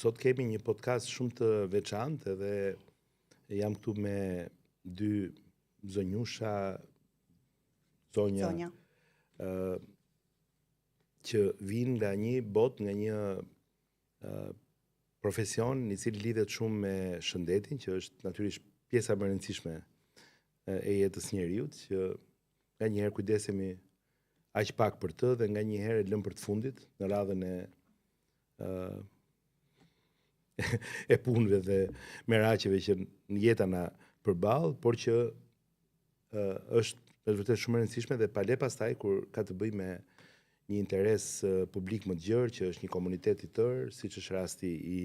Sot kemi një podcast shumë të veçantë edhe jam këtu me dy zonjusha, zonja. Që vinë nga një botë, nga një profesion i cili lidhet shumë me shëndetin, që është natyrisht pjesa më e rëndësishme e jetës njeriut, që nga njëherë kujdesemi aq pak për të dhe nga njëherë e lëm për të fundit në radhën e punëve dhe merakjeve që në jeta na përball, por që është vërtet shumë e rëndësishme dhe pale pastaj kur ka të bëjë me një interes publik më të gjerë, që është një komunitet i tërë, siç është rasti i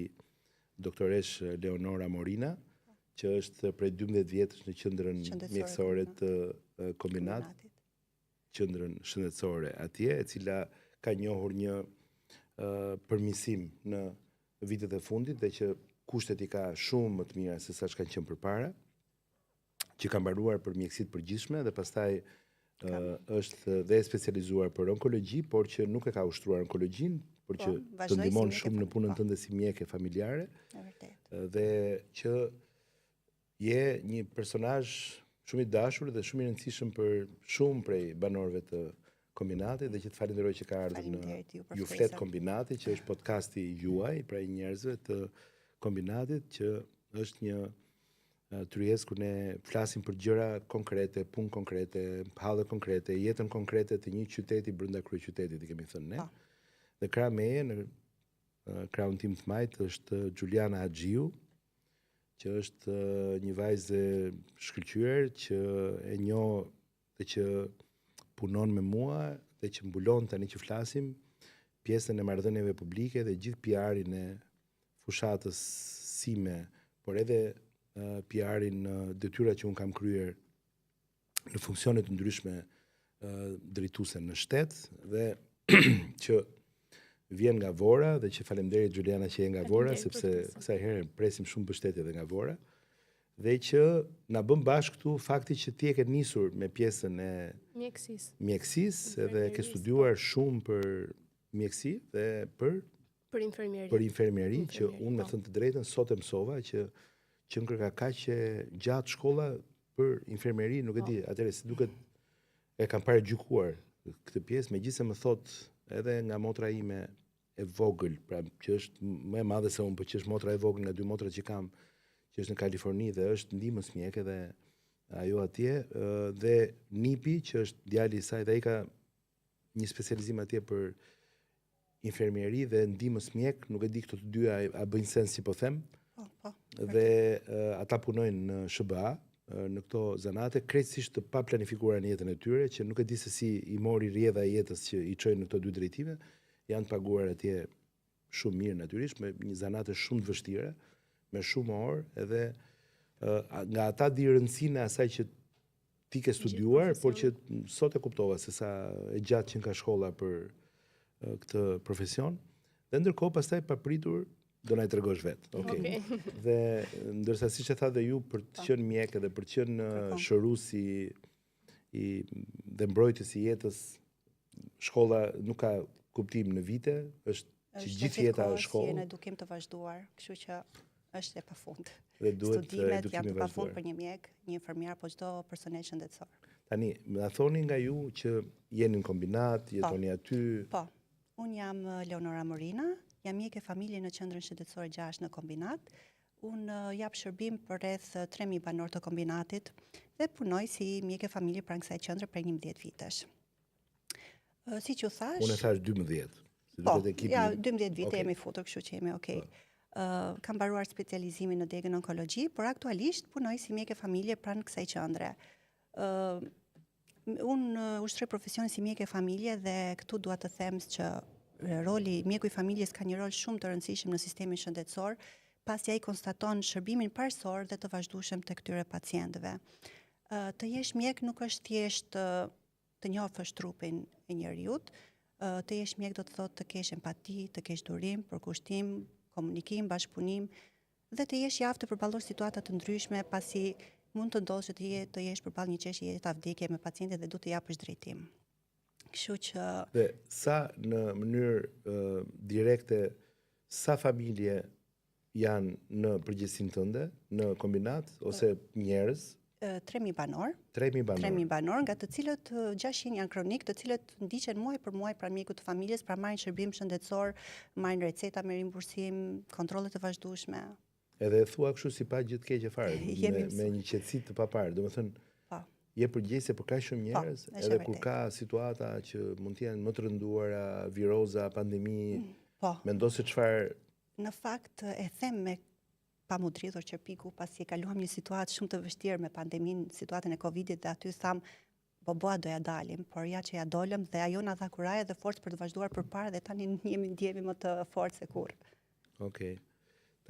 doktoresh Leonora Morina, që është prej 12 vjetësh në qendrën mjekësore të kombinatit, qendrën shëndetësore atje, e cila ka njohur një përmirësim në vitet e fundit dhe që kushtet i ka shumë më të mira se sa kanë qenë përpara, që ka mbaruar për mjekësitë të përgjithshme dhe pastaj është dhe specializuar për onkologji, por që nuk e ka ushtruar onkologjinë, por që të ndihmon shumë në punën tënde si mjeke familjare. Dhe që je një personazh shumë i dashur dhe shumë i rëndësishëm për shumë prej banorëve të kombinatit, dhe që të falenderoj që ka ardhur në Ju Flet Kombinati, që është podcasti juaj, pra i njerëzve të kombinatit, që është një tryezë ku ne flasim për gjëra konkrete, punë konkrete, halle konkrete, jetën konkrete të një qyteti brenda kryeqytetit, i kemi thënë ne. Dhe krah meje, në krahun tim të majt, është Juliana Haxhiu, që është një vajzë shkëlqyer, që e njoh dhe që punon me mua dhe që mbulon tani që flasim pjesën e marrëdhënieve publike dhe gjithë PR-in e fushatës sime, por edhe PR-in në detyrat që unë kam kryer në funksione të ndryshme drejtuese në shtet, dhe që vjen nga Vora, dhe që faleminderit Juliana që je nga Vora, sepse kësaj herë presim shumë mbështetje edhe nga Vora, dhe që na bën bashkë këtu fakti që ti e ke nisur me pjesën e mjekësisë dhe ke studiuar shumë për mjekësi dhe për infermieri, që unë me thënë të drejtën sot e mësova që qëndra ka kaq e gjatë shkolla për infermieri, nuk e di, atëherë si duket e kam paragjykuar këtë pjesë, megjithëse më thot edhe nga motra ime e vogël, pra që është më e madhe se unë, por që është motra e vogël nga dy motrat që kam, që është në Kaliforni dhe është ndihmës mjeke dhe ajo atje, dhe Nipi, që është djali i saj dhe ai ka një specializim atje për infermieri dhe ndihmës mjek, nuk e di këto të dyja a bëjnë sens si po them. Dhe ata punojnë në SBA, në këto zanate, krejtësisht të pa planifikuara në jetën e tyre, që nuk e di se si i mori rrjedha e jetës që i çojnë në këto dy drejtime, janë të paguar atje shumë mirë natyrisht, me një zanate shumë të vështira, me shumë orë, edhe nga ata di rëndësinë e asaj që ti ke studiuar, por që sot e kuptova se sa e gjatë që ka shkolla për këtë profesion, dhe ndërkohë pastaj papritur do na i tregosh vetë. Okej. Dhe ndërsa siç e tha dhe ju, për të qenë mjek edhe për të qenë shëruesi dhe mbrojtës i jetës, shkolla nuk ka kuptim në vite, është që gjithë jeta është shkollë. Është në edukim të vazhduar, kështu që është e pafund. Dhe duhet studimet janë të pafund për një mjek, një infermier, po çdo personel shëndetësor. Tani, më thoni nga ju që jeni në kombinat, jetoni aty. Po. Unë jam Leonora Morina, jam mjeke familje në qendrën shëndetësore 6 në kombinat. Unë jap shërbim për rreth 3000 banor të kombinatit dhe punoj si mjeke familje pranë kësaj qendre prej 11 vitesh. Siç u thash, unë e thash 12. Po, ja, 12 vite jemi futur, kështu që jemi okay. Kam mbaruar specializimin në degën onkologji, por aktualisht punoj si mjeke familje pranë kësaj qendre. Unë ushtroj profesionin si mjeke familje dhe këtu dua të them që roli mjeku i familjes ka një rol shumë të rëndësishëm në sistemin shëndetësor, pasi ai konstaton shërbimin parësor dhe të vazhdueshëm tek këtyre pacientëve. Të jesh mjek nuk është thjesht të njohësh trupin e njeriut, të jesh mjek do të thotë të kesh empati, të kesh durim, përkushtim, komunikim, bashkëpunim dhe të jesh i aftë të përballosh situata të ndryshme, pasi mund të ndodhë që të jesh përballë një çështje jetë vdekje me pacientet dhe du të japësh drejtim. Kështu që dhe sa në mënyrë direkte sa familje janë në përgjegjësinë tënde, në kombinat ose njerëz? 3.000 banor. 3.000 banor. 3.000 banor, nga të cilët 600 janë kronik, të cilët ndiqen muaj për muaj pranë mjekut të familjes, pra marrin shërbim shëndetësor, marrin receta me rimbursim, kontrolle të vazhdueshme. Edhe thua kështu si pa gjithë keqe fare, me një qetësi të paparë. Domethënë, je përgjegjëse për kaq shumë njerëz, edhe kur ka situata që mund të jenë më të rënduara, viroza, pandemi, mendo se çfarë. Në fakt e them me pa mu dridhur qërpiku, pasi e kaluam një situatë shumë të vështirë me pandemin, situatën e Covidit, dhe aty tham, boa doja dalim, por ja që ja dolëm dhe ajo na dha kuraje dhe forcë për të vazhduar përpara dhe tani ndjehemi më të fortë se kurrë. Okej.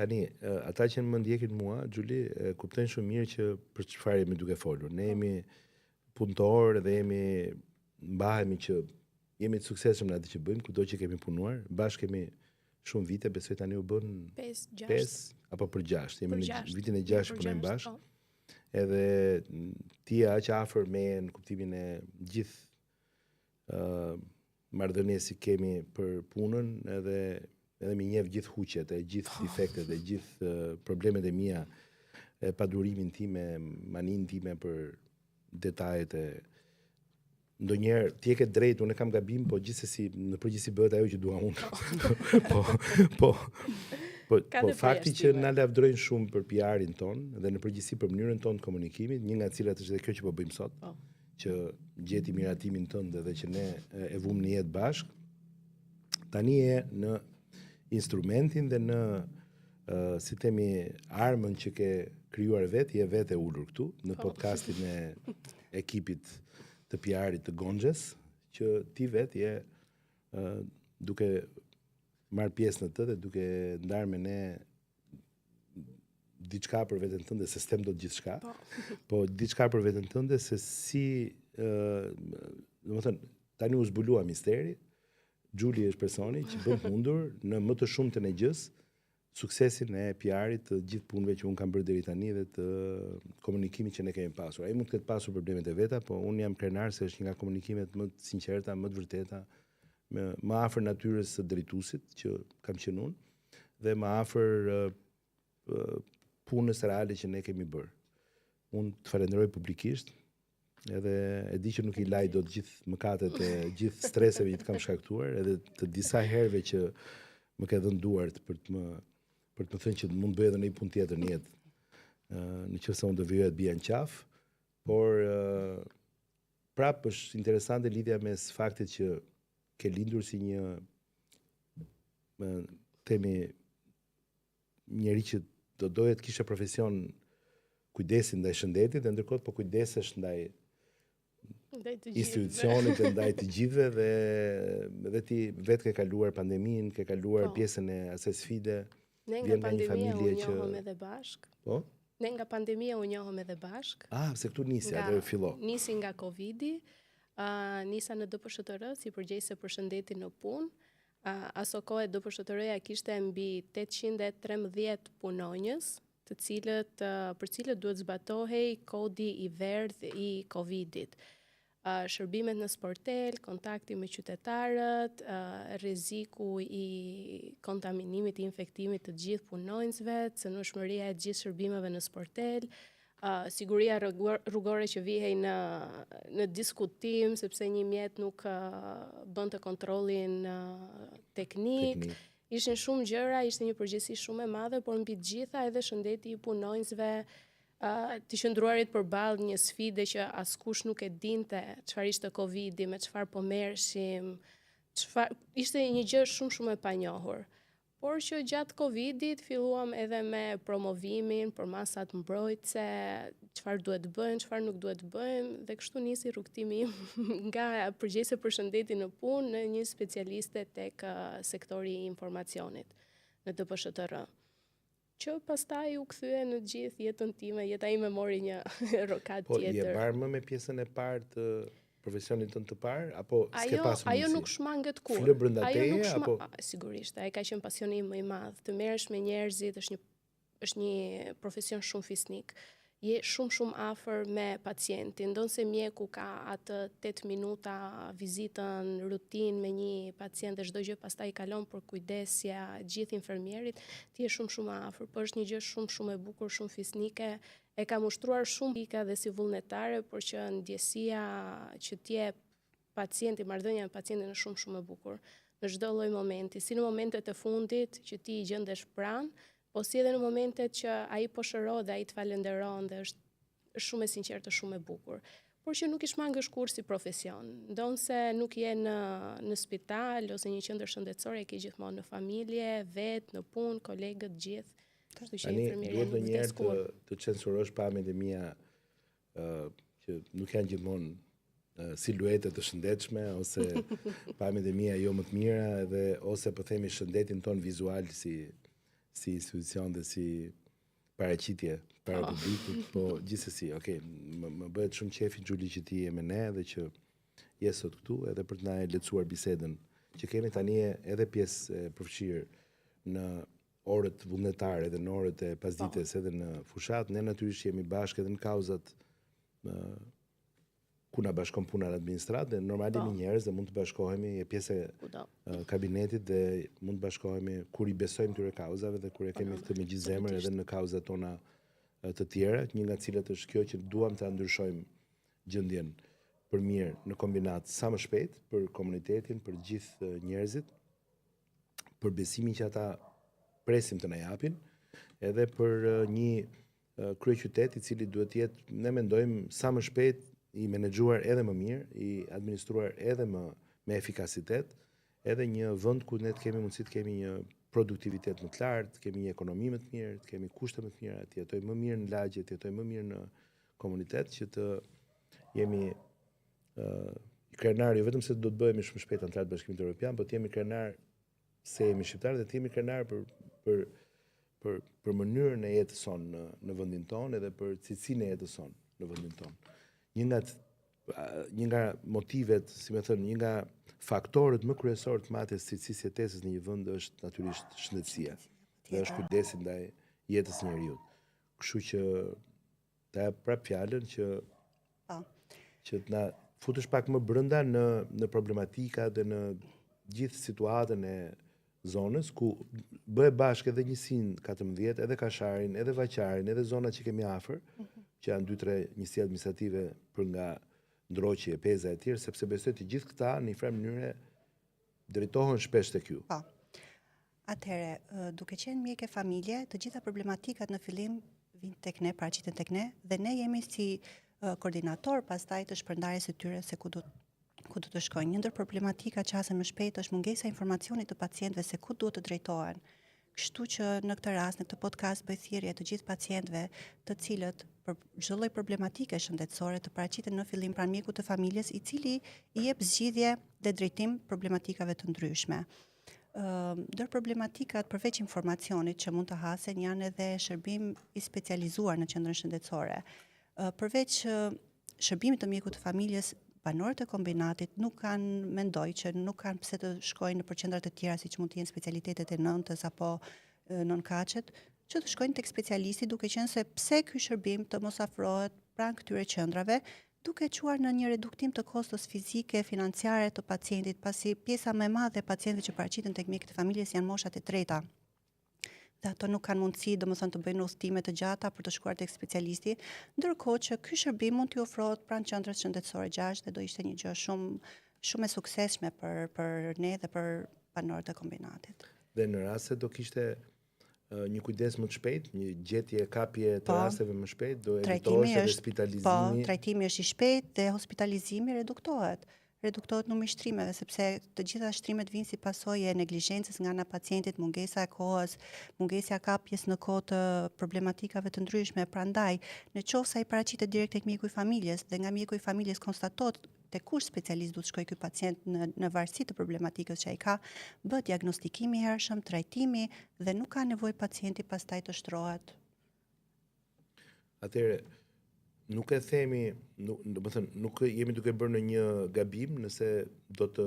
Tani, ata që më ndjekin mua, Gjuli, kuptojnë shumë mirë që për çfarë jemi duke folur. Ne jemi punëtorë dhe mbahemi që jemi të suksesshëm në atë që bëjmë, kudo që kemi punuar, bashkë kemi shumë vite, besoj tani u bën 5 apo për 6. Jemi në vitin e 6 punojmë bashkë. Edhe ti aq afër me në kuptimin e gjithë marrëdhënies që kemi për punën, edhe më njeh gjithë huqet, e gjithë defektet, e gjithë problemet e mia, e padurimin tim, maninë time për detajet e ndonjëherë ti e ke drejt, unë kam gabim, po gjithsesi në përgjithësi bëhet ajo që dua unë. Po fakti që na lavdrojnë shumë për PR-in ton dhe në përgjithësi për mënyrën tonë të komunikimit, një nga cilat është edhe kjo që po bëjmë sot, që gjeti miratimin tënd dhe që ne e vumë në jetë bashk. Tani e në instrumentin dhe në si themi armën që ke krijuar vetë, je vetë e ulur këtu në podcastin e ekipit të PR-it të Gonxhes, që ti vetë je duke marrë pjesë në të dhe duke ndarë me ne diçka për veten tënde, se s'tem dot gjithçka, po diçka për veten tënde se si, domethënë, tani u zbulua misteri. Gjuli është personi që bën mundur në më të shumtën e gjës suksesin e PR-it të gjithë punëve që unë kam bërë deri tani dhe të komunikimit që ne kemi pasur. Ai mund të ketë pasur problemet e veta, po unë jam krenar se është një nga komunikimet më të sinqerta, më të vërteta, më afër natyrës së drejtuesit që kam qenë unë, dhe më afër punës reale që ne kemi bërë. Unë të falenderoj publikisht, edhe e di që nuk i laj dot gjithë mëkatet e gjithë streseve që të kam shkaktuar, edhe të disa herëve që më ke dhënë duart për të më thënë që mund bëj edhe në një punë tjetër në jetë, në qoftë se unë do vijoj të bija në qafë, por prapë është interesante lidhja mes faktit që ke lindur si një themi njeri që do doje të kishe profesion kujdesin ndaj shëndetit, dhe ndërkohë po kujdesesh ndaj institucionit dhe ndaj të gjithëve, dhe ti vetë ke kaluar pandemin, ke kaluar pjesën e asaj sfide. Ne nga pandemia u njohëm edhe bashk. Po? Ne nga pandemia u njohëm edhe bashk. Se këtu nisi, atë fillo. Nisi nga Covidi, nisa në DPSHTR si përgjegjëse për shëndetin në punë. Aso kohë DPSHTR-ja kishte mbi 813 punonjës, për cilët duhet zbatohej kodi i verdh i Covidit. Shërbimet në sportel, kontakti me qytetarët, rreziku i kontaminimit, i infektimit të gjithë punonjësve, cënueshmëria e gjithë shërbimeve në sportel, siguria rrugore që vihej në diskutim, sepse një mjet nuk bënte kontrollin teknik. Ishin shumë gjëra, ishte një përgjegjësi shumë e madhe, por mbi të gjitha edhe shëndeti i punonjësve, të qëndruarit përballë një sfide që askush nuk e dinte çfarë ishte Covidi, me çfarë po merreshim, ishte një gjë shumë e panjohur. Por që gjatë Covidit filluam edhe me promovimin për masat mbrojtëse, çfarë duhet bëjmë, çfarë nuk duhet bëjmë, dhe kështu nisi rrugtimi nga përgjegjëse për shëndetin në punë në një specialiste tek sektori i informacionit në DPSHTR. Që pastaj u kthye në gjithë jetën time, jeta ime mori një rokat tjetër. Po je marrë më me pjesën e parë të profesionin tënd të parë, apo s'ke pasur mundësi? Ajo nuk shmanget kur. Flë brenda teje, apo? Sigurisht, ai ka qenë pasioni im më i madh. Të merresh me njerëzit është një profesion shumë fisnik. je shumë afër me pacientin. Ndonse mjeku ka atë 8 minuta vizitën rutinë me një pacient dhe çdo gjë pastaj i kalon për kujdesja gjithë infermierit, ti je shumë afër, por është një gjë shumë e bukur, shumë fisnike. E kam ushtruar shumë pika dhe si vullnetare, por që ndjesia që t'je pacienti, marrëdhënia me pacientin është shumë e bukur. Në çdo lloj momenti, si në momentet e fundit që ti i gjendesh pranë, po si edhe në momentet që ai po shëron dhe ai të falenderon dhe është shumë e sinqertë, shumë e bukur. Por që nuk i shmangësh kurrë si profesion. Ndonse nuk je në spital ose një qendër shëndetësore, ke gjithmonë në familje, vetë, në punë, kolegët gjithë. Kështu që infermieria duhet ndonjëherë të censurosh pamjet e mia që nuk janë gjithmonë siluete të shëndetshme ose pamjet e mia jo më të mira edhe ose po themi shëndetin ton vizual si institucion dhe si paraqitje para publikut, po gjithsesi, më bëhet shumë qefi Xhuli që ti je me ne dhe që je sot këtu edhe për të na lehtësuar bisedën që kemi tani edhe pjesë e përfshirë në orët vullnetare dhe në orët e pasdites edhe në fushat, ne natyrisht jemi bashkë edhe në kauzat ku na bashkon puna në administrat dhe normalisht jemi njerëz dhe mund të bashkohemi, je pjesë e kabinetit dhe mund të bashkohemi kur i besojmë këtyre kauzave dhe kur e kemi këtë me gjithë zemër edhe në kauzat tona të tjera, një nga cilat është kjo që duam ta ndryshojmë gjendjen për mirë në kombinat sa më shpejt për komunitetin, për gjithë njerëzit, për besimin që ata presim të na japin, edhe për një kryeqytet i cili duhet të jetë, ne mendojmë sa më shpejt i menaxhuar edhe më mirë, i administruar edhe me efikasitet, edhe një vend ku ne të kemi mundësi të kemi një produktivitet më të lartë, të kemi një ekonomi më të mirë, të kemi kushte më të mira, të jetojmë më mirë në lagje, të jetojmë më mirë në komunitet, që të jemi krenar, jo vetëm se do të bëhemi shumë shpejt antar të Bashkimit Evropian, por të jemi krenar se jemi shqiptarë dhe të jemi krenar për mënyrën e jetës sonë në vendin tonë edhe për cilësinë e jetës sonë në vendin tonë. Një nga motivet, si më thënë, një nga faktorët më kryesorë të matjes së cilësisë jetesës në një vend është natyrisht shëndetësia dhe është kujdesi ndaj jetës së njerëzit. Kështu që ta jap prap fjalën që të na futesh pak më brenda në problematika dhe në gjithë situatën e zonës ku bëhe bashkë edhe njësinë 14, edhe Kasharin, edhe Vaqarin, edhe zonat që kemi afër, që janë 2-3 njësi administrative për nga Ndroqi, Peza e tjerë, sepse besoj të gjithë këta në një farë mënyre drejtohen shpesh tek ju. Po. Atëherë, duke qenë mjek e familje, të gjitha problematikat në fillim vijnë tek ne, paraqiten tek ne dhe ne jemi si koordinator pastaj të shpërndarjes së tyre se ku do të shkojnë. Një ndër problematikat që hasen më shpejt është mungesa e informacionit të pacientëve se ku duhet të drejtohen. Kështu që në këtë rast, në këtë podcast bëj thirrje të gjithë pacientëve të cilët për çdo lloj problematike shëndetësore të paraqiten në fillim pranë mjekut të familjes, i cili i jep zgjidhje dhe drejtim problematikave të ndryshme. Ndër problematikat përveç informacionit që mund të hasen janë edhe shërbim i specializuar në qendrën shëndetësore. Përveç shërbimit të mjekut të familjes, banorët e kombinatit mendoj që nuk kanë pse të shkojnë në qendra të tjera siç mund të jenë specialitetet e nëntës apo nonkaçet, që të shkojnë tek specialisti, duke qenë se pse ky shërbim të mos afrohet pranë këtyre qendrave, duke quar në një reduktim të kostos fizike, financiare të pacientit, pasi pjesa më e madhe e pacientëve që paraqiten tek mjekët e familjes janë moshat e treta. Dhe ato nuk kanë mundësi, domethënë, të bëjnë udhëtime të gjata për të shkuar tek specialisti, ndërkohë që ky shërbim mund t'i ofrohet pranë qendrës shëndetësore 6 dhe do ishte një gjë shumë e suksesshme për ne dhe për banorët e kombinatit. Dhe në rast se do kishte një kujdes më të shpejt, një gjetje kapje të rasteve më shpejt, do evitohesh edhe hospitalizimi. Po, trajtimi është i shpejt dhe hospitalizimi reduktohet numri i shtrimeve, sepse të gjitha shtrimet vinë si pasojë e neglizhencës nga ana pacientit, mungesa e kohës, mungesa e kapjes në kohë të problematikave të ndryshme. Prandaj, nëse ai paraqitet direkt tek mjeku i familjes dhe nga mjeku i familjes konstatohet te kush specialist duhet shkojë ky pacient në varësi të problematikës që ai ka, bëhet diagnostikimi i hershëm, trajtimi dhe nuk ka nevojë pacienti pastaj të shtrohet. Atëherë, nuk e themi, nuk jemi duke bërë në një gabim nëse do të,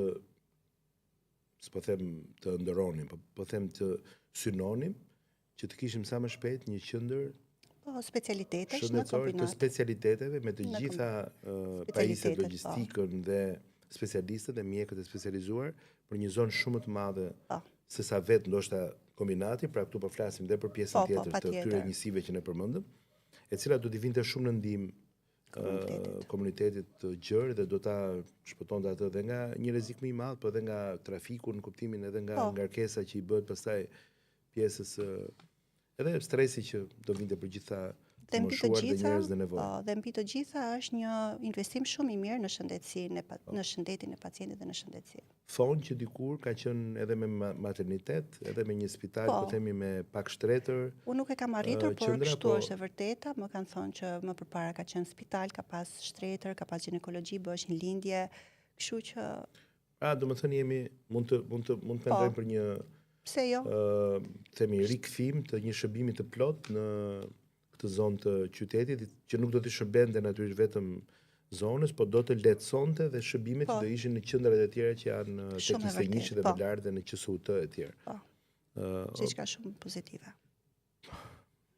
s'po them të ndëronim, po them të synonim që të kishim sa më shpejt një qendër Po, specialitetesh në shëndetësore të kombinat. specialiteteve me të Në gjitha pajisjet, specialitetet, logjistikën dhe specialistët dhe mjekët e specializuar për një zonë shumë të madhe Po. se sa vetë ndoshta kombinati, pra këtu po flasim dhe për pjesën Po, tjetër të patjetër. këtyre njësive që ne përmendëm, e cila do t'i vinte shumë në ndihmë komunitetit të gjerë dhe do ta shpëtonte atë dhe nga një rrezik më i madh, po edhe nga trafiku në kuptimin edhe nga ngarkesa që i bëhet pastaj pjesës edhe stresi që do vinte për gjitha të moshuar dhe njerëz dhe nevojë. Po, dhe mbi të gjitha është një investim shumë i mirë në shëndetësinë në shëndetin e pacientit dhe në shëndetësi. Thonë që dikur ka qenë edhe me maternitet, edhe me një spital, po themi me pak shtretër. Unë nuk e kam arritur, por qendra, kështu është e vërteta. Më kanë thonë që më përpara ka qenë spital, ka pas shtretër, ka pas ginekologji, bësh një lindje, kështu që Domethënë mund të mendojmë për një pse jo? Themi rikthim të një shërbimi të plot në këtë zonë të qytetit, që nuk do të shërbente natyrisht vetëm zonës, po do të lehtësonte dhe shërbimet që do ishin në qendrat e tjera që janë tek Nisëniqi dhe më lart dhe në QSUT e tjerë. Po. Gjithçka shumë pozitive.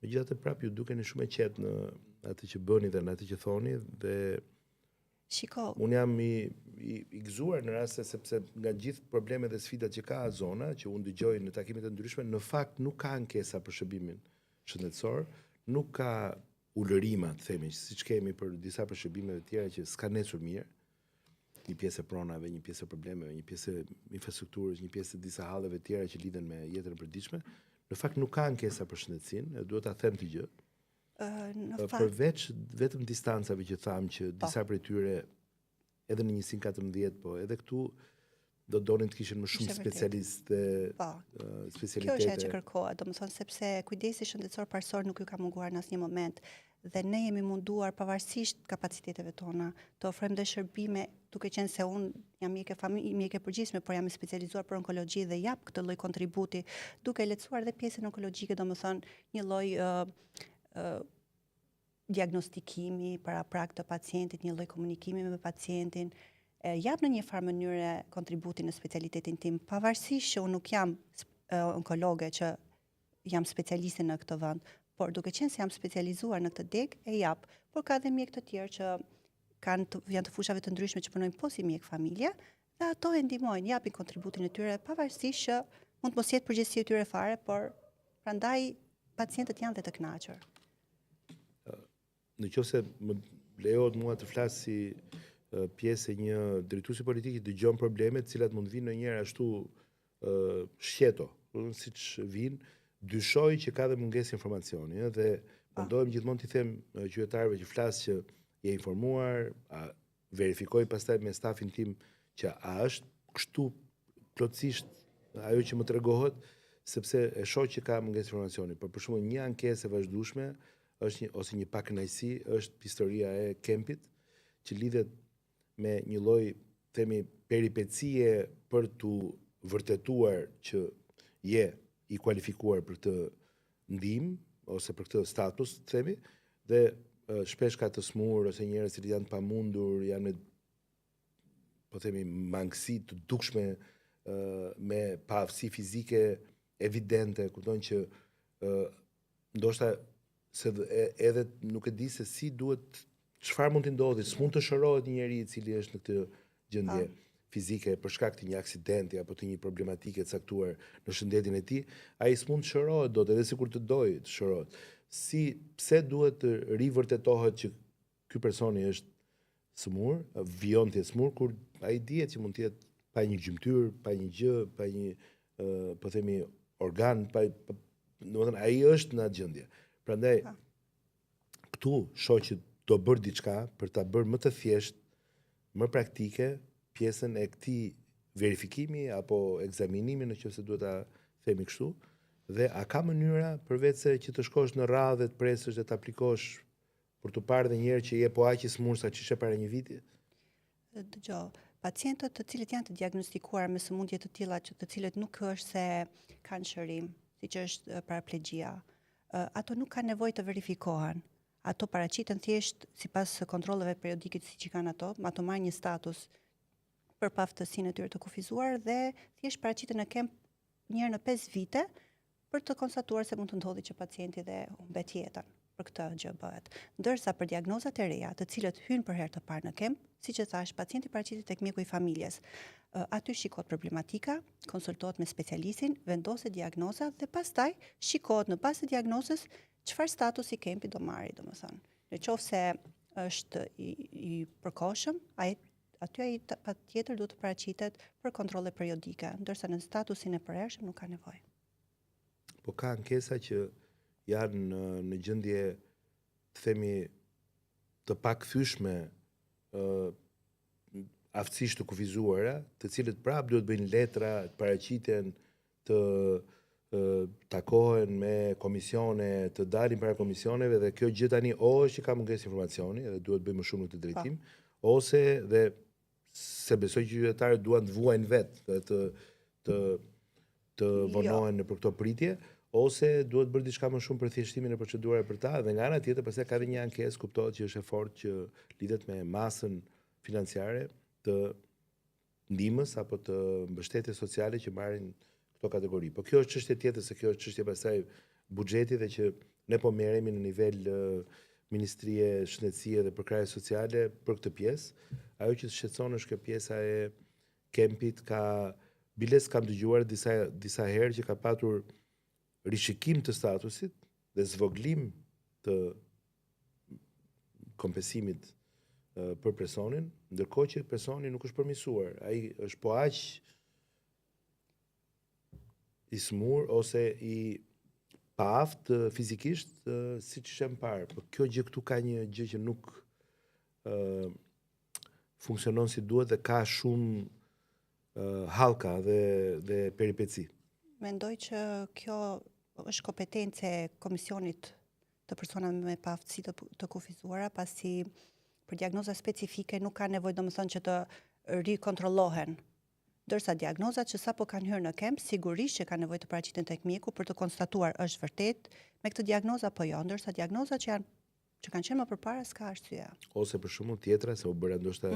Megjithatë prapë ju dukeni shumë e qetë në atë që bëni dhe në atë që thoni dhe Shiko, unë jam i gëzuar në raste sepse nga gjithë problemet dhe sfidat që ka zona, që unë dëgjoj në takime të ndryshme, në fakt nuk ka ankesa për shërbimin shëndetësor, nuk ka ulërima, të themi, siç kemi për disa për shërbime të tjera që s'ka nesur mirë, një pjesë e pronave, një pjesë e problemeve, një pjesë e infrastrukturës, një pjesë e disa halleve të tjera që lidhen me jetën e përditshme. Në fakt nuk ka ankesa për shëndetësinë, duhet ta them të gjë. Përveç vetëm distancave që thamë që disa prej tyre edhe në 114, po edhe këtu do donin të kishin më shumë specialistë dhe specialitete. Kjo është ajo që kërkohet, domethënë sepse kujdesi shëndetësor parësor nuk ju ka munguar në asnjë moment dhe ne jemi munduar pavarësisht kapaciteteve tona të ofrojmë dhe shërbime, duke qenë se unë jam mjeke përgjithshme, por jam specializuar për onkologji dhe jap këtë lloj kontributi, duke lehtësuar dhe pjesën onkologjike, domethënë një lloj diagnostikimi para prak të pacientit, një lloj komunikimi me pacientin, jap në një farë mënyre kontributin në specialitetin tim, pavarësisht që unë nuk jam onkologe që jam specialiste në këtë vend, por duke qenë se jam specializuar në këtë deg, e jap, por ka dhe mjek të tjerë që janë të fushave të ndryshme që punojnë po si mjek familje, dhe ato e ndihmojnë, japin kontributin e tyre, pavarësisht që mund të mos jetë përgjegjësia e tyre fare, por prandaj pacientët janë dhe të kënaqur. Në qoftë se më lejohet mua të flas si pjesë e një drejtuesi politik që dëgjon probleme të cilat mund vinë ndonjëherë ashtu shqeto, siç vinë, dyshoj që ka dhe mungesë informacioni, dhe mundohem gjithmonë t'i them qytetarëve që flas që je informuar, verifikoj pastaj me stafin tim që a është kështu plotësisht ajo që më tregohet, sepse e shoh që ka mungesë informacioni. Por për shembull një ankesë e vazhdueshme është ose një pakënaqësi është historia e kempit që lidhet me një lloj themi peripecie për tu vërtetuar që je i kualifikuar për këtë ndihmë ose për këtë status, themi, dhe shpesh ka të smur ose njerëz që janë pamundur, janë po themi mangësi të dukshme me paaftësi fizike evidente, kupton që ndoshta se edhe nuk e di se si duhet, çfarë mund të ndodhi, s'mund të shërohet një njeri i cili është në këtë gjendje fizike për shkak të një aksidenti apo të një problematike të caktuar në shëndetin e tij, ai s'mund të shërohet dot, edhe sikur të dojë të shërohet. Pse duhet të rivërtetohet që ky personi është smur, vijon të jetë smur, kur ai dihet që mund të jetë pa një gjymtyr, pa një gjë, pa një po themi organ, domethënë ai është në atë gjendje. Prandaj këtu shoh që do bërë diçka për ta bërë më të thjeshtë, më praktike pjesën e këtij verifikimi apo ekzaminimi, nëse duhet ta themi kështu, dhe a ka mënyra përveç se që të shkosh në radhë, të presësh dhe të aplikosh për të parë edhe një herë që je po aq i smur sa ç'ishe para një viti? Dgjoj, pacientët të cilët janë të diagnostikuar me sëmundje të tilla që të cilët nuk është se kanë shërim, siç është paraplegjia, ato nuk kanë nevojë të verifikohen. Ato paraqiten thjesht sipas kontrolleve periodike siç i kanë ato marrin një status për paaftësinë e tyre të kufizuar dhe thjesht paraqiten në kemp një herë në 5 vite për të konstatuar se mund të ndodhi që pacienti dhe humbet jetën. për këtë gjë bëhet. Ndërsa për diagnozat e reja, të cilët hynë për herë të parë në kemp, siç e thash, pacienti paraqitet tek mjeku i familjes. Aty shikohet problematika, konsultohet me specialistin, vendoset diagnoza dhe pastaj shikohet në bazë të diagnozës çfarë statusi kempi do marrë, domethënë. Në qoftë se është i përkohshëm, aty ai patjetër duhet të paraqitet për kontrolle periodike, ndërsa në statusin e përhershëm nuk ka nevojë. Po ka ankesa që janë në gjendje, të themi, të pakthyeshme, aftësisht të kufizuara, të cilët prapë duhet bëjnë letra, të paraqiten, të takohen me komisione, të dalin para komisioneve, dhe kjo gjë tani është që ka mungesë informacioni dhe duhet bëjmë më shumë në këtë drejtim, ose dhe se besoj që qytetarët duan të vuajnë vetë dhe të vonohen për këto pritje, ose duhet bërë diçka më shumë për thjeshtimin e procedurave për ta, dhe nga ana tjetër pastaj ka edhe një ankesë, kuptohet që është e fortë që lidhet me masën financiare të ndihmës apo të mbështetjes sociale që marrin këto kategori. Po kjo është çështje tjetër, se kjo është çështje pastaj buxheti dhe që ne po merremi në nivel Ministrie Shëndetësie dhe Përkrahje Sociale për këtë pjesë. Ajo që të shqetëson është kjo pjesa e kempit, biles kam dëgjuar disa herë që ka patur rishikim të statusit dhe zvoglim të kompensimit për personin, ndërkohë që personi nuk është përmirësuar. Ai është po aq i smur ose i paaft fizikisht siç ishte më parë. Po kjo gjë këtu ka një gjë që nuk funksionon si duhet dhe ka shumë hallka dhe peripeci. Mendoj që kjo është kompetencë e komisionit të personave me paaftësi të kufizuara, pasi për diagnoza specifike nuk ka nevojë domethënë që të rikontrollohen. Ndërsa diagnozat që sapo kanë hyrë në kemp, sigurisht që ka nevojë të paraqiten tek mjeku për të konstatuar është vërtet me këtë diagnoza apo jo, ndërsa diagnozat që kanë qenë më përpara s'ka arsye. Ose për shembull tjetra, se u bëra ndoshta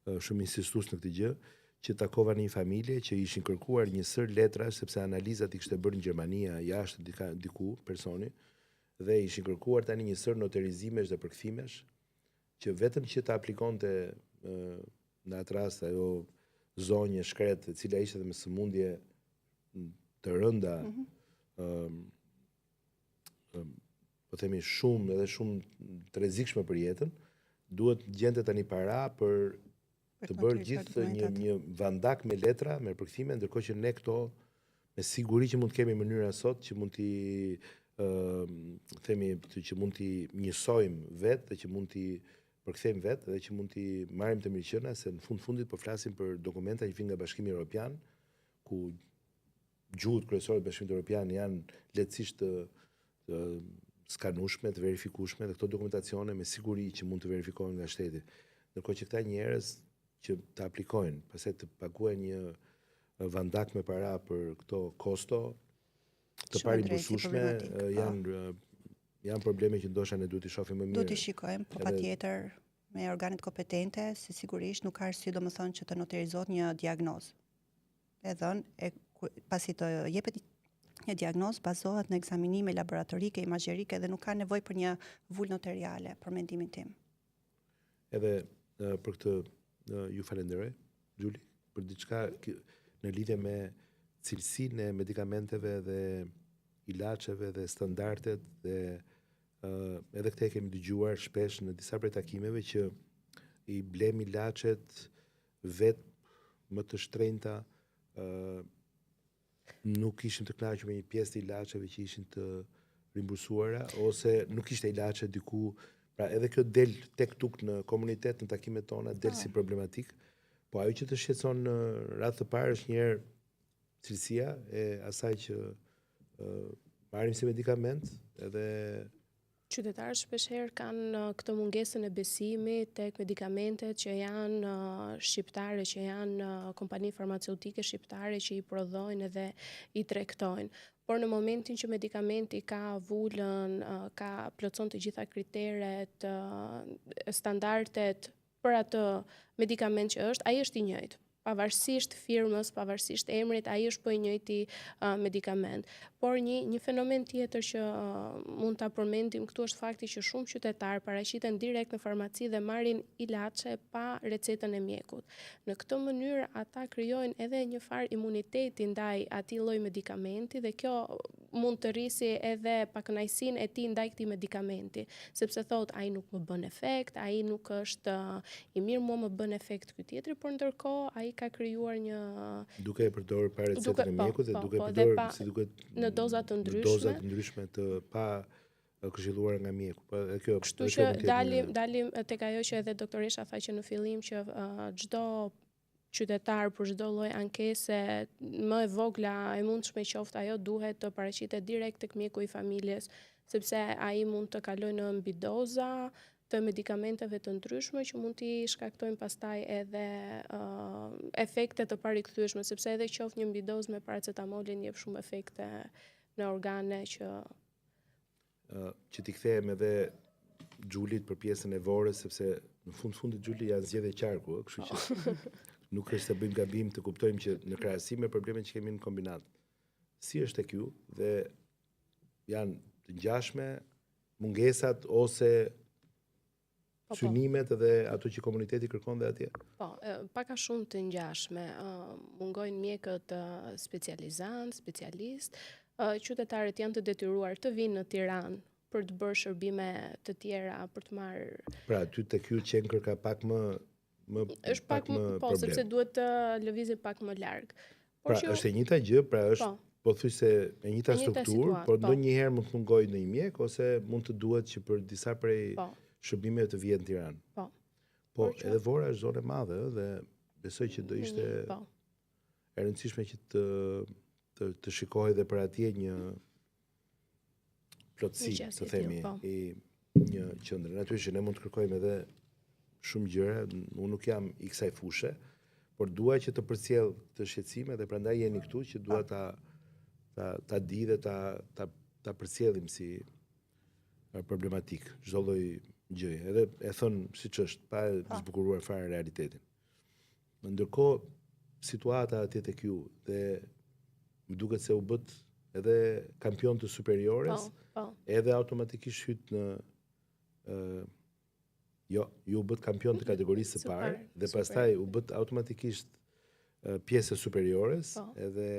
shumë insistues në këtë gjë, që takova një familje që ishin kërkuar një sër letrash sepse analizat i kishte bërë në Gjermani jashtë diku personi, dhe ishin kërkuar tani një sër notarizimesh dhe përkthimesh, që vetëm që ta aplikonte në atë rast ajo zonjë shkret, e cila ishte dhe me sëmundje të rënda, po themi shumë edhe shumë të rrezikshme për jetën, duhet gjente tani para për të bërë gjithë një vandak me letra, me përkthime, ndërkohë që ne këto me siguri që mund të kemi mënyra sot që mund t'i themi që mund t'i njësojmë vetë dhe që mund t'i përkthejmë vetë dhe që mund t'i marrim të mirëqenia, se në fundit po flasim për dokumenta që vijnë nga Bashkimi Evropian, ku gjuhët kryesore të Bashkimit Evropian janë lehtësisht të skanueshme, të verifikueshme, dhe këto dokumentacione me siguri që mund të verifikohen nga shteti. Ndërkohë që këta njerëz që të aplikojnë, pastaj të paguajnë një vandak me para për këto kosto të parimbushme, janë probleme që ndoshta ne duhet i shohim më mirë. Duhet i shikojmë, po patjetër me organet kompetente, se sigurisht nuk ka arsye domethënë që të notarizohet një diagnozë. Pasi të jepet një diagnozë bazohet në ekzaminime laboratorike, imazherike dhe nuk ka nevojë për një vulë notariale, për mendimin tim. Edhe për këtë ju falenderoj, Gjuli, për diçka në lidhje me cilësinë e medikamenteve dhe ilaçeve dhe standardet, dhe edhe këtë e kemi dëgjuar shpesh në disa prej takimeve që i blem ilaçet vetë më të shtrenjta, nuk ishin të kënaqur me një pjesë të ilaçeve që ishin të rimbursuara, ose nuk ishte ilaçe diku. Pra edhe kjo del tek tuk në komunitet, në takimet tona, del si problematik, po ajo që të shqetëson në radhë të parë është njerë cilësia e asaj që marrim si medikament, edhe qytetarët shpeshherë kanë këtë mungesën e besimit tek medikamentet që janë shqiptare, që janë kompani farmaceutike shqiptare që i prodhojnë edhe i tregtojnë. Por në momentin që medikamenti ka vulën, ka plotson të gjitha kriteret, standardet për atë medikament që është, ai është i njëjtë. pavarësisht firmës, pavarësisht emrit, ai është po i njëjti medikament. Por një fenomen tjetër që mund ta përmendim këtu është fakti që shumë qytetarë paraqiten direkt në farmaci dhe marrin ilaçe pa recetën e mjekut. Në këtë mënyrë ata krijojnë edhe një farë imuniteti ndaj atij lloji medikamenti dhe kjo mund të rrisi edhe pakënaqësinë e tij ndaj këtij medikamenti, sepse thotë ai nuk më bën efekt, ai nuk është i mirë, mua më bën efekt ky tjetri, por ndërkohë ai ka krijuar një duke e përdorur pa recetën e mjekut dhe duke përdorur si duket në doza të ndryshme. Në doza të ndryshme të pa këshilluar nga mjeku. Kështu që dalim tek ajo që edhe doktoresha tha që në fillim që çdo qytetar për çdo lloj ankese më e vogla e mundshme qoftë ajo duhet të paraqitet direkt tek mjeku i familjes, sepse ai mund të kalojë në mbidoza të medikamenteve të ndryshme që mund t'i shkaktojnë pastaj edhe efekte të parikthyer, sepse edhe qoftë një mbidozë me paracetamolin jep shumë efekte në organe që t'i kthehem edhe Xhulit për pjesën e vorës, sepse në fundit Xhuli janë zgjedhje qarku, kështu që nuk është se bëjmë gabim të kuptojmë që në krahasim me problemet që kemi në kombinat, si është tek ju dhe janë të ngjashme mungesat ose synimet edhe ato që komuniteti kërkon dhe atje? Po, pak a shumë të ngjashme. Mungojnë mjekët specializantë, specialistë. Qytetarët janë të detyruar të vinë në Tiranë për të bërë shërbime të tjera, për të marrë. Pra, ty tek ju qenë kërka pak më është pak më po, problem. Sepse duhet të lëvizim pak më larg. Pra, është e njëjta gjë, pra është po thuaj se e njëjta strukturë, por ndonjëherë mund të mungojë në një mjek ose mund të duhet që për disa prej shërbimeve të vjetë në Tiranë. Po, edhe Vora është zonë e madhe dhe besoj që do ishte e rëndësishme që të shikohej dhe për atje një plotësi, të themi, i një qendre. Natyrisht ne mund të kërkojmë edhe shumë gjëra, unë nuk jam i kësaj fushë, por dua që të përcjell të shqetësime dhe prandaj jeni këtu që dua ta di dhe ta përcjellim si problematik, çdo lloj gjëje. Edhe e thon siç është, pa zbukuruar fare realitetin. Ndërkohë, situata atje tek ju dhe më duket se u bët edhe kampion të superiores, edhe automatikisht hyt në ju bët kampion të kategorisë së parë dhe pastaj u bët automatikisht pjesë e superiores, edhe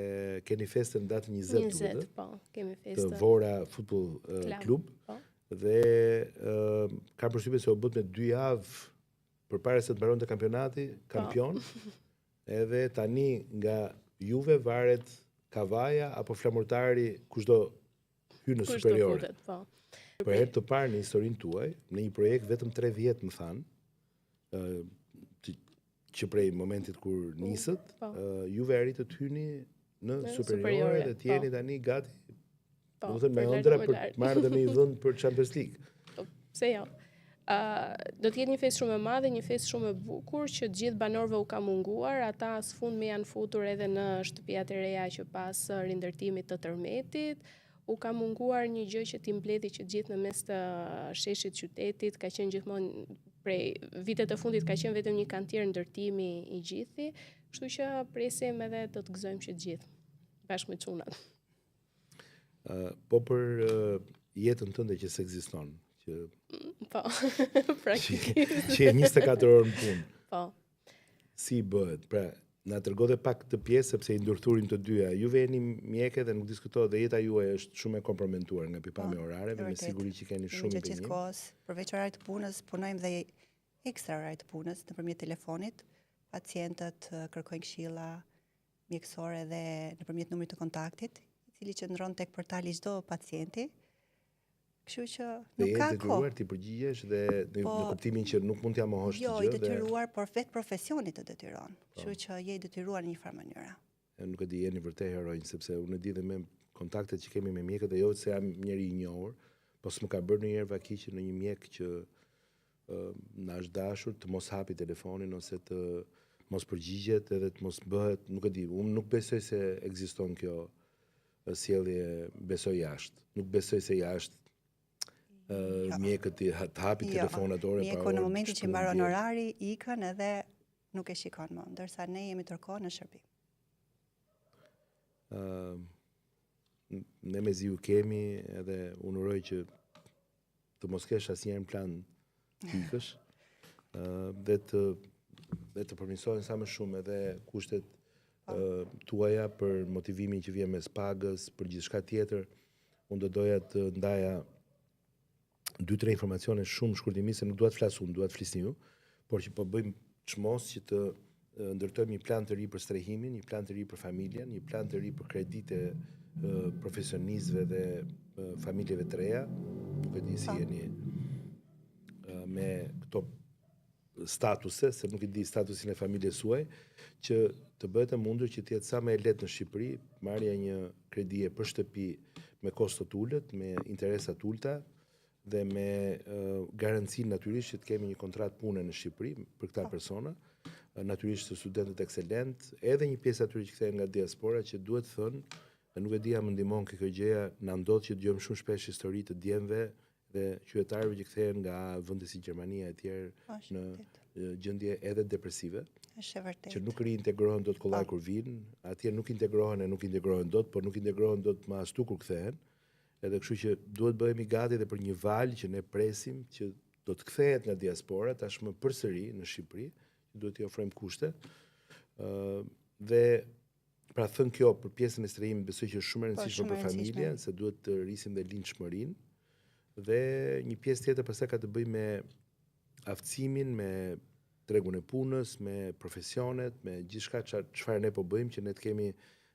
keni festën në datën 20, kemi festën. Të Vora Futboll Klub. Dhe kam përshtypjen se u bët me 2 javë përpara se të mbaronte kampionati, kampion. Edhe tani nga Juve varet Kavaja apo Flamurtari, kushdo hyn në superiore. Për herë të parë në historinë tuaj, në një projekt vetëm 3 vjet më thanë, që prej momentit kur nisët, Juve arritët të hyni në superiore dhe t'jeni tani gati. Do të thënë me ëndra për të marrë dhe një vend për Champions League. Pse jo? Do të jetë një festë shumë e madhe, një festë shumë e bukur që të gjithë banorëve u ka munguar, ata sfundmi janë futur edhe në shtëpiat e reja që pas rindërtimit të tërmetit. U ka munguar një gjë që t'i mbledhi që gjithë në mes të sheshit qytetit, ka qenë gjithmonë prej vitet të fundit ka qenë vetëm një kantier ndërtimi i gjithi, kështu që presim edhe do të gëzojmë që gjithë bashkë me çunat. Po për jetën tënde që s'ekziston, po, praktikisht. Që e 24 orë në punë. Po. Si bëhet? Pra, na tregon edhe pak të pjesë sepse i ndërthurin të dyja. Juve jeni mjekë dhe nuk diskutohet dhe jeta juaj është shumë e kompromentuar nga pikpamja orare, me siguri që keni shumë impenjim. Gjithë kohës, përveç orarit të punës, punojmë dhe ekstra orarit të punës nëpërmjet telefonit. Pacientët kërkojnë këshilla mjekësore dhe nëpërmjet numrit të kontaktit, i cili qëndron tek portali çdo pacienti. Kështu që nuk ka kohë. Dhe je detyruar ti përgjigjesh dhe në kuptimin që nuk mund t'ja mohosh të gjë. Jo, i detyruar, por vetë profesioni të detyron. Kështu që je i detyruar në një farë mënyra. Nuk e di, jeni vërtet heronj, sepse unë e di dhe me kontaktet që kemi me mjekët dhe jo se jam njeri i njohur, po s'më ka bërë ndonjëherë vaki në një mjek që na është dashur të mos hapi telefonin ose të mos përgjigjet edhe të mos bëhet, nuk e di, unë nuk besoj se ekziston kjo sjellje, besoj jashtë. Nuk besoj se jashtë mjekët të hapi telefonat ore pa orë. Mjeku në momentin që mbaron orari, ikën edhe nuk e shikon më, ndërsa ne jemi tërkohë në shërbim. Ne me ziu kemi edhe unë uroj që të mos kesh asnjëherë në plan ikësh dhe të përmirësohen sa më shumë edhe kushtet tuaja për motivimin që vjen mes pagës, për gjithçka tjetër. Unë do doja të ndaja 2-3 informacione shumë shkurtimisht, se nuk dua të flas unë, dua të flisni ju, por që po bëjmë çmos që të ndërtojmë një plan të ri për strehimin, një plan të ri për familjen, një plan të ri për kreditë profesionistëve dhe familjeve të reja. Nuk e di si jeni me këto statuse, se nuk i di statusin e familjes suaj, që të bëhet e mundur që të jetë sa më e lehtë në Shqipëri marrja një kredie për shtëpi me kosto të ulët, me interesa të ulta dhe me garancinë natyrisht që të kemi një kontratë pune në Shqipëri për këta persona, natyrisht studentët ekselent, edhe një pjesë atyre që kthehen nga diaspora, që duhet thënë, dhe nuk e di a më ndihmon kjo gjëja, na ndodh që dëgjojmë shumë shpesh histori të djemve dhe qytetarëve që kthehen nga vende si Gjermania e tjerë në gjendje edhe depresive, Është e vërtetë. që nuk riintegrohen dot kollaj kur vinë, atje nuk integrohen dot, por nuk integrohen dot më ashtu kur kthehen. Edhe kështu që duhet bëhemi gati edhe për një val që ne presim që do të kthehet nga diaspora tashmë përsëri në Shqipëri, duhet t'i ofrojmë kushte. Dhe pra thënë kjo për pjesën e strehimit, besoj që është shumë e rëndësishme për familjen, se duhet të rrisim dhe lindshmërinë. Dhe një pjesë tjetër pastaj ka të bëjë me aftësimin, me tregun e punës, me profesionet, me gjithçka çfarë ne po bëjmë, që ne të kemi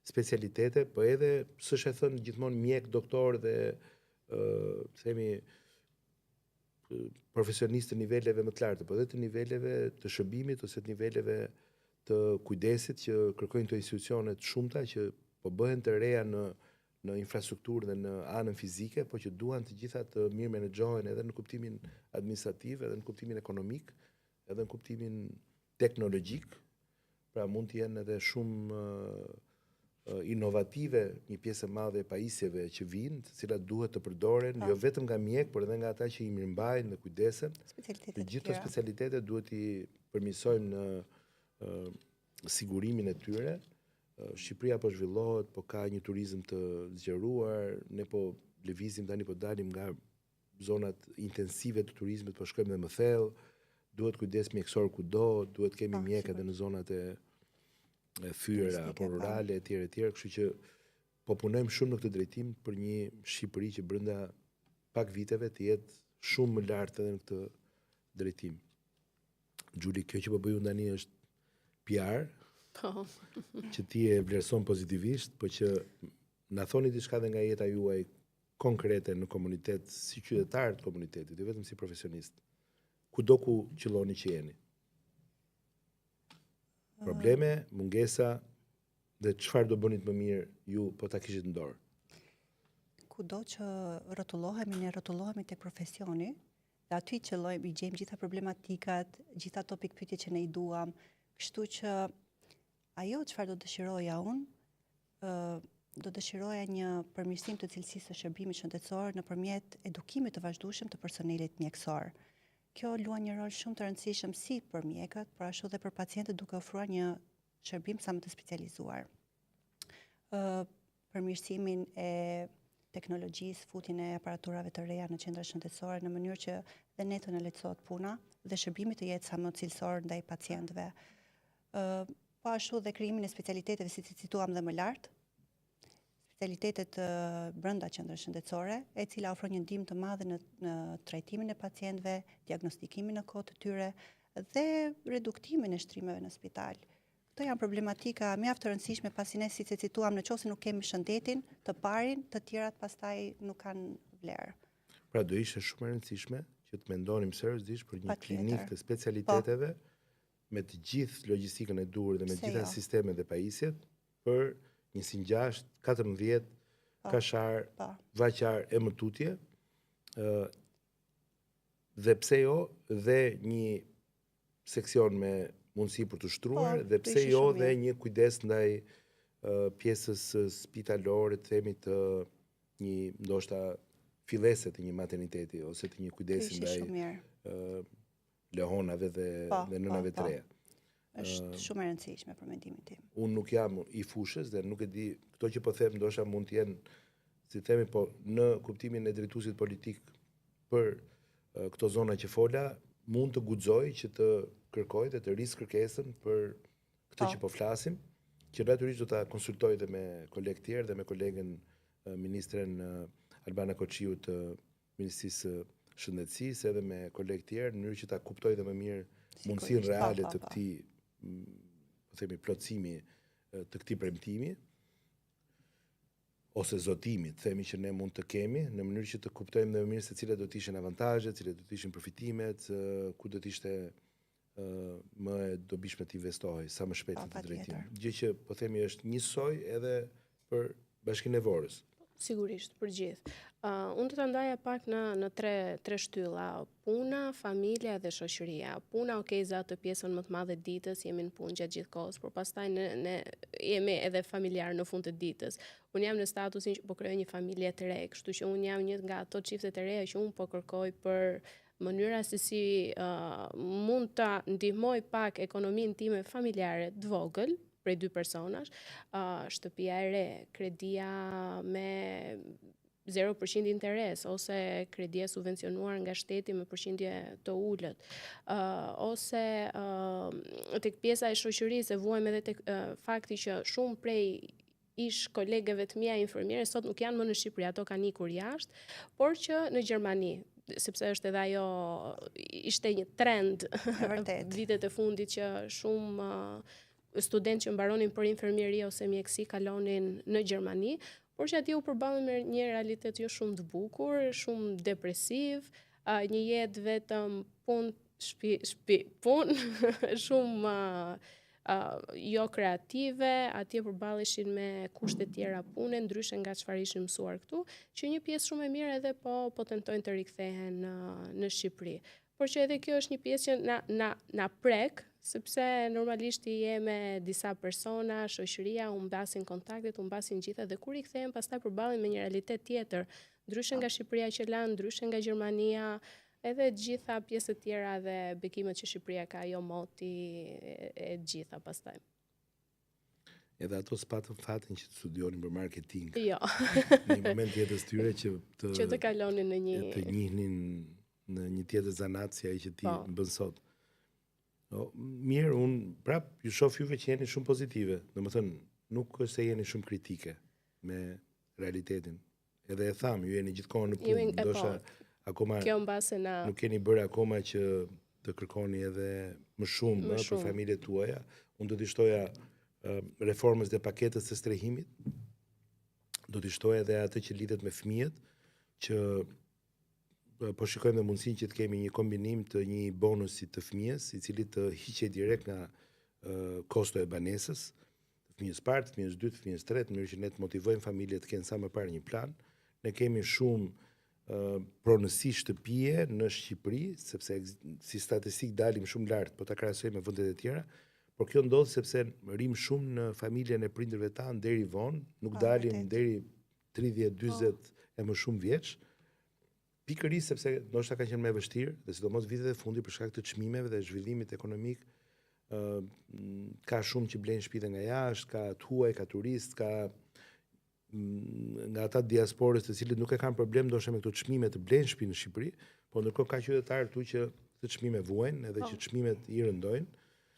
specialitete, po edhe s'është e thënë gjithmonë mjek, doktor dhe themi profesionistë të niveleve më të larta, po edhe të niveleve të shërbimit ose të niveleve të kujdesit që kërkojnë të institucionet shumëta që po bëhen të reja në infrastrukturë dhe në anën fizike, po që duan të gjitha të mirë menaxhohen edhe në kuptimin administrativ, edhe në kuptimin ekonomik, edhe në kuptimin teknologjik. Pra mund të jenë edhe shumë inovative një pjesë e madhe e pajisjeve që vinë, të cilat duhet të përdoren jo vetëm nga mjek, por edhe nga ata që i mirëmbajnë dhe kujdesen. Të gjithë këto specialitete duhet i përmirësojmë në sigurimin e tyre. Shqipëria po zhvillohet, po ka një turizëm të zgjeruar, ne po lëvizim tani, po dalim nga zonat intensive të turizmit, po shkojmë dhe më thellë, duhet kujdes mjekësor kudo, duhet kemi mjek edhe në zonat e fyera apo rurale etj, kështu që po punojmë shumë në këtë drejtim për një Shqipëri që brenda pak viteve të jetë shumë më lart edhe në këtë drejtim. Gjuli, kjo që po bëj unë tani është PR, që ti e vlerëson pozitivisht, po që na thoni diçka dhe nga jeta juaj konkrete në komunitet, si qytetar të komunitetit, jo vetëm si profesionist. Kudo ku qëlloni që jeni. Probleme, mungesa, dhe çfarë do bënit më mirë ju po ta kishit në dorë? Kudo që rrotullohemi, ne rrotullohemi tek profesioni, dhe aty qëllojmë, i gjejmë gjitha problematikat, gjitha ato pikpyetje që ne i duam, kështu që ajo çfarë do dëshiroja unë, do dëshiroja një përmirësim të cilësisë së shërbimit shëndetësor nëpërmjet edukimit të vazhdueshëm të personelit mjekësor. Kjo luan një rol shumë të rëndësishëm si për mjekët, por ashtu dhe për pacientët, duke ofruar një shërbim sa më të specializuar. Përmirësimin e teknologjisë, futjen e aparaturave të reja në qendra shëndetësore në mënyrë që dhe ne të na lehtësohet puna dhe shërbimi të jetë sa më cilësor ndaj pacientëve. Po ashtu dhe krijimin e specialiteteve, si cituam dhe më lart, specialitetet brenda qendrës shëndetësore, e cila ofron një ndihmë të madhe në trajtimin e pacientëve, diagnostikimin në kohë të tyre dhe reduktimin e shtrimeve në spital. Këto janë problematika mjaft të rëndësishme, pasi ne, siç e cituam, nëse nuk kemi shëndetin, të parin, të tjerat pastaj nuk kanë vlerë. Pra do ishte shumë e rëndësishme që të mendonim seriozisht për një klinikë të specialiteteve me të gjithë logjistikën e duhur dhe me të gjitha sistemet dhe pajisjet për një singjasht 14 kashar, vaqar e mëtutje, dhe pse jo dhe një seksion me mundësi për të shtruar, dhe pse jo dhe një kujdes ndaj pjesës spitalore, të themi të një ndoshta fillese të një materniteti ose të një kujdesi ndaj lehonave dhe nënave të reja. Është shumë e rëndësishme për mendimin tim. Unë nuk jam i fushës dhe nuk e di, këto që po them ndoshta mund të jenë, si themi, po në kuptimin e drejtuesit politik për këto zona që fola, mund të guxoj që të kërkoj dhe të rrisë kërkesën për këtë që po flasim, që natyrisht do ta konsultoj dhe me kolegë tjerë dhe me kolegen ministren Albana Koçiu të Ministrisë së Shëndetësisë, edhe me kolegë tjerë, në mënyrë që ta kuptoj dhe më mirë mundësinë reale të këtij, po themi, plotësimi të këtij premtimi ose zotimi, themi që ne mund të kemi, në mënyrë që të kuptojmë dhe më mirë se cilat do të ishin avantazhet, cilat do të ishin përfitimet, ku do të ishte më e dobishme të investohej sa më shpejt në të drejtim. Gjë që po themi është njësoj edhe për Bashkinë e Vorës. Sigurisht, për gjithë. Unë do të ndaja pak në tre shtylla, puna, familja dhe shoqëria. Puna, za të pjesën më të madhe ditës, jemi në punë gjatë gjithë kohës, por pastaj ne jemi edhe familjar në fund të ditës. Unë jam në statusin që po krijoj një familje të re, kështu që unë jam një nga ato çiftet e reja që unë po kërkoj për mënyra se si mund ta ndihmoj pak ekonominë time familjare të vogël, prej 2 personash, shtëpia e re, kredia me 0% interes, ose kredia subvencionuar nga shteti me përqindje të ullët, ose tek pjesa e shoqërisë, vuajmë edhe tek fakti që shumë prej ish kolegeve të mia infermiere sot nuk janë më në Shqipëri, ato kanë ikur jashtë, por që në Gjermani, sepse është edhe ajo, ishte një trend vitet e fundit që shumë studentë që mbaronin për infermieri ose mjeksi kalonin në Gjermani, por që atje u përballën me një realitet jo shumë të bukur, shumë depresiv, një jetë vetëm punë, shtëpi, punë, shumë jo kreative, atje përballeshin me kushte tjera pune, ndryshe nga çfarë ishin mësuar këtu, që një pjesë shumë e mirë edhe po tentojnë të rikthehen në Shqipëri. Por që edhe kjo është një pjesë që na prek, sepse normalisht i je me disa persona, shoqëria, u mbasin kontaktet, u mbasin gjitha, dhe kur i kthehen pastaj përballen me një realitet tjetër, ndryshe nga Shqipëria që lanë, ndryshe nga Gjermania, edhe gjitha pjesët tjera dhe bekimet që Shqipëria ka, jo moti e gjitha pastaj. Edhe ato s'patën fatin që të studionin për marketing. Jo. Në një moment jetës tyre që të kalonin në të njihnin në një tjetër zanat si ai që ti bën sot. Mirë, unë prap ju shoh juve që jeni shumë pozitive. Domethënë, nuk është se jeni shumë kritike me realitetin. Edhe e tham, ju jeni gjithkohon në punë, ndoshta akoma nuk keni bërë akoma që të kërkoni edhe më shumë për familjet tuaja. Unë do t'i shtoja reformës dhe paketës së strehimit. Do t'i shtoja edhe atë që lidhet me fëmijët, që po shikojmë dhe mundësinë që të kemi një kombinim të një bonusi të fëmijës, i cili të hiqej direkt nga kosto e banesës, të fëmijës parë, të fëmijës dytë, të fëmijës tretë, në mënyrë që ne të motivojmë familjet të kenë sa më parë një plan. Ne kemi shumë pronësi shtëpie në Shqipëri, sepse si statistik dalim shumë lart, po ta krahasojmë me vendet e tjera, por kjo ndodh sepse rrim shumë në familjen e prindërve tanë deri vonë, nuk dalim deri 30, 40 e më shumë vjeç. Pikërisht sepse ndoshta ka qenë më e vështirë, dhe sidomos vitet e fundit për shkak të çmimeve dhe zhvillimit ekonomik, ka shumë që blejnë shtëpi nga jashtë, ka të huaj, ka turist, ka nga ata diasporës të cilët nuk e kanë problem ndoshta me këto çmime të blejnë shtëpi në Shqipëri, por ndërkohë ka qytetarë këtu që të çmime vuajnë, edhe që çmimet i rëndojnë.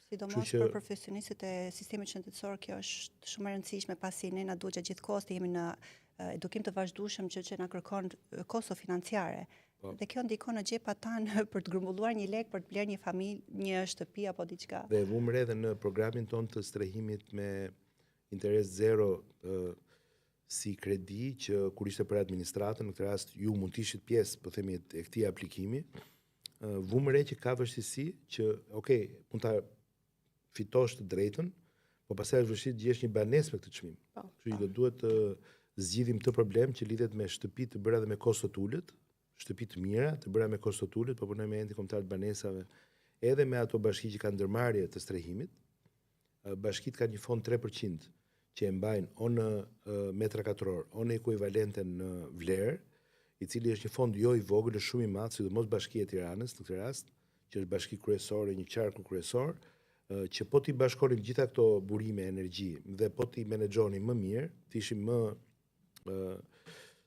Sidomos për profesionistët e sistemit shëndetësor, kjo është shumë e rëndësishme, pasi ne na duhet gjithë kohës të jemi në edukim të vazhdueshëm që na kërkon kosto financiare. Dhe kjo ndikon në xhepat tanë për të grumbulluar një lek për të blerë një familje, një shtëpi apo diçka. Dhe vumre edhe në programin ton të strehimit me interes zero si kredi, që kur ishte për administratën, në këtë rast ju mund të ishit pjesë, po themi, e këtij aplikimi, vumre që ka vështirësi që, mund ta fitosh të drejtën, po pastaj është vështirë të gjesh një banesë me këtë çmim. Kështu që do duhet të zgjidhim këtë problem që lidhet me shtëpi të bëra dhe me kosto të ulët, shtëpi të mira të bëra me kosto të ulët, po punoj me ente kombëtar të banesave, edhe me ato bashki që kanë ndërmarrje të strehimit. Bashkitë kanë një fond 3% që e mbajnë o në metra katror, o në ekuivalenten në vlerë, i cili është një fond jo i vogël, është shumë i madh, sidomos Bashkia e Tiranës në këtë rast, që është bashki kryesore, një qarku kryesor, që po t'i bashkonim gjitha këto burime energji dhe po t'i menaxhonim më mirë, të ishim më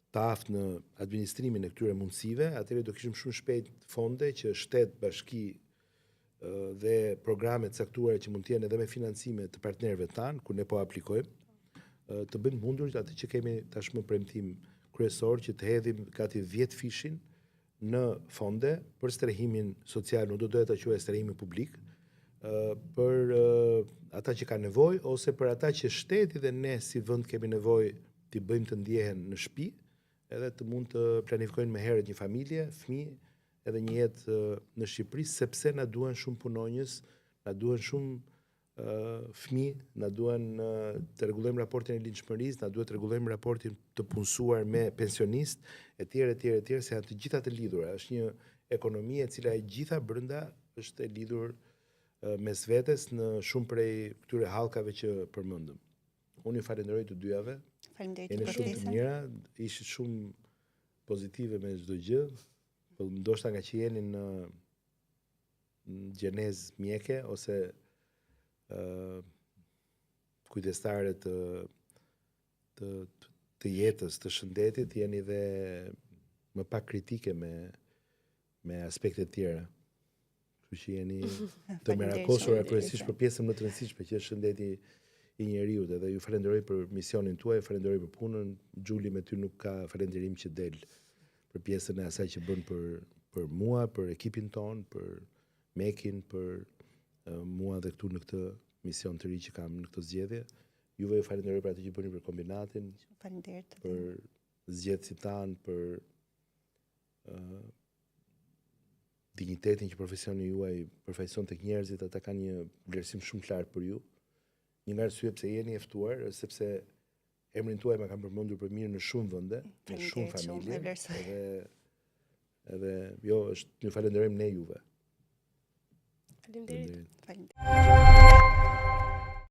të aftë në administrimin e këtyre mundësive, atëherë do kishim shumë shpejt fonde që shtet, bashki dhe programe të caktuara që mund të jenë edhe me financime të partnerëve tanë, ku ne po aplikojmë, të bëjmë mundur atë që kemi tashmë premtim kryesor që të hedhim gati 10 fishin në fonde për strehimin social, nuk do doja ta quaj strehimin publik, për ata që kanë nevojë ose për ata që shteti dhe ne si vend kemi nevojë t'i bëjmë të ndjehen në shtëpi, edhe të mund të planifikojnë më herët një familje, fëmijë, edhe një jetë në Shqipëri, sepse na duhen shumë punonjës, na duhen shumë fëmijë, na duhen të rregullojmë raportin e linçmërisë, na duhet të rregullojmë raportin të punësuar me pensionistë, etj, se janë të gjitha të lidhura. Është një ekonomi e cila e gjitha brenda është e lidhur mes vetes në shumë prej këtyre hallkave që përmendëm. Unë ju falenderoj të dyjave. Faleminderit Jeni për shumë të pjesën. mira, ishit shumë pozitive me çdo gjë. Po ndoshta nga që jeni në gjenezë mjeke ose kujdestare të jetës, të shëndetit, jeni dhe më pak kritike me aspektet tjera. Kështu që jeni të merakosura kryesisht për pjesën më të rëndësishme që është shëndeti i njeriut, edhe ju falenderoj për misionin tuaj, falenderoj për punën. Gjuli, me ty nuk ka falenderim që del për pjesën e asaj që bën për mua, për ekipin ton, për Mekin, për mua dhe këtu në këtë mision të ri që kam në këtë zgjedhje. Juve ju falenderoj për atë që bëni për kombinatin, Faleminderit. për zgjedhësit tanë, për dignitetin që profesioni juaj përfaqëson tek njerëzit, ata kanë një vlerësim shumë të lartë për ju. Një nga arsyet pse jeni e ftuar, është sepse emrin tuaj më kanë përmendur për mirë në shumë vende, në shumë familje, edhe jo, është, ju falenderojmë ne juve. Faleminderit. Faleminderit.